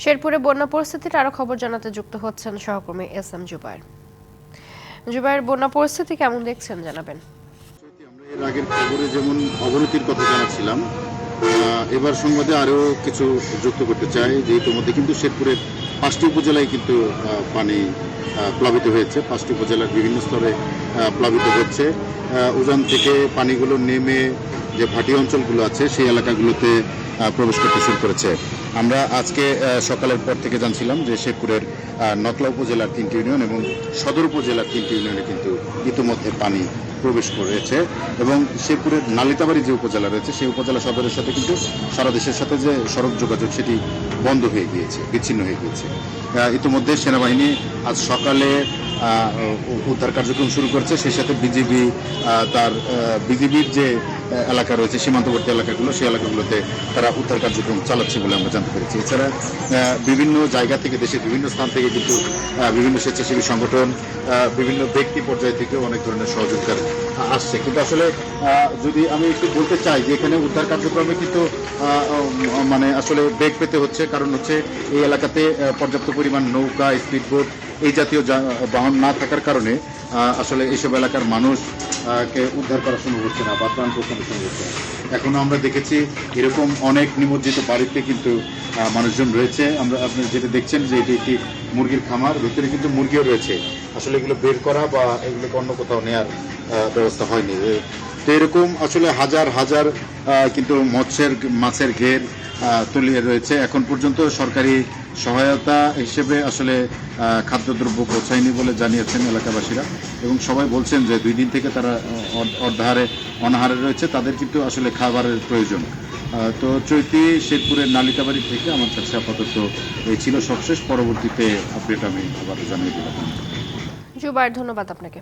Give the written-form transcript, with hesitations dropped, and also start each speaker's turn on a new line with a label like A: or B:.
A: শেরপুরে বন্যা পরিস্থিতির আরো খবর জানাতে যুক্ত হচ্ছেন সহকর্মী এস এম জুবায়ের। জুবায়ের, বন্যা পরিস্থিতি কেমন দেখছেন জানাবেন।
B: আমরা এর আগের খবরে যেমন অবনতির কথা জানাচ্ছিলাম, এবার সংবাদে আরও কিছু যুক্ত করতে চাই যে ইতিমধ্যে কিন্তু শেরপুরের 5টি উপজেলায় কিন্তু পানি প্লাবিত হয়েছে। 5টি উপজেলার বিভিন্ন স্তরে প্লাবিত হচ্ছে। উজান থেকে পানিগুলো নেমে যে ভাটি অঞ্চলগুলো আছে সেই এলাকাগুলোতে প্রবেশ করতে শুরু করেছে। আমরা আজকে সকালের পর থেকে জানছিলাম যে শেরপুরের নকলা উপজেলার 3টি ইউনিয়ন এবং সদর উপজেলার 3টি ইউনিয়নে কিন্তু ইতিমধ্যে পানি প্রবেশ করেছে এবং শেরপুরের নালিতাবাড়ি যে উপজেলা রয়েছে সেই উপজেলা সদরের সাথে কিন্তু সারা দেশের সাথে যে সড়ক যোগাযোগ সেটি বন্ধ হয়ে গিয়েছে, বিচ্ছিন্ন হয়ে গিয়েছে। ইতিমধ্যে সেনাবাহিনী আজ সকালে উদ্ধার কার্যক্রম শুরু করেছে, সেই সাথে বিজিবি তার বিজিবির যে এলাকা রয়েছে সীমান্তবর্তী এলাকাগুলো সেই এলাকাগুলোতে তারা উদ্ধার কার্যক্রম চালাচ্ছে বলে আমরা জানতে পেরেছি। এছাড়া বিভিন্ন জায়গা থেকে, দেশের বিভিন্ন স্থান থেকে কিন্তু বিভিন্ন স্বেচ্ছাসেবী সংগঠন, বিভিন্ন ব্যক্তি পর্যায় থেকেও অনেক ধরনের সহযোগিতা আসছে। কিন্তু আসলে যদি আমি একটু বলতে চাই যে এখানে উদ্ধার কার্যক্রমে কিন্তু মানে আসলে বেগ পেতে হচ্ছে, কারণ হচ্ছে এই এলাকাতে পর্যাপ্ত পরিমাণ নৌকা, স্পিডবোট এই জাতীয় বাহন না থাকার কারণে আসলে এইসব এলাকার মানুষকে উদ্ধার করা সম্ভব হচ্ছে না বা ত্রাণ পৌঁছানো সম্ভব হচ্ছে না। এখনো আমরা দেখেছি এরকম অনেক নিমজ্জিত বাড়িতে কিন্তু মানুষজন রয়েছে। আপনি যেটা দেখছেন যে এটি একটি মুরগির খামার, ভিতরে কিন্তু মুরগিও রয়েছে। আসলে এগুলো বের করা বা এগুলোকে অন্য কোথাও নেওয়ার ব্যবস্থা হয়নি। তো এরকম আসলে হাজার হাজার কিন্তু মাছের ঘের তলিয়ে রয়েছে। এখন পর্যন্ত সরকারি সহায়তা হিসেবে আসলে খাদ্যদ্রব্য পৌঁছায়নি বলে জানিয়েছেন এলাকাবাসীরা এবং সবাই বলছেন যে 2 দিন থেকে তারা অনাহারে রয়েছে, তাদের কিন্তু আসলে খাবারের প্রয়োজন। তো চৈতি শেরপুরের নালিতাবাড়ি থেকে আমার কাছে আপাতত এই ছিল সবশেষ। পরবর্তীতে আপডেট আমি আবার জানিয়ে দিলাম।
A: জুবায়ের, ধন্যবাদ আপনাকে।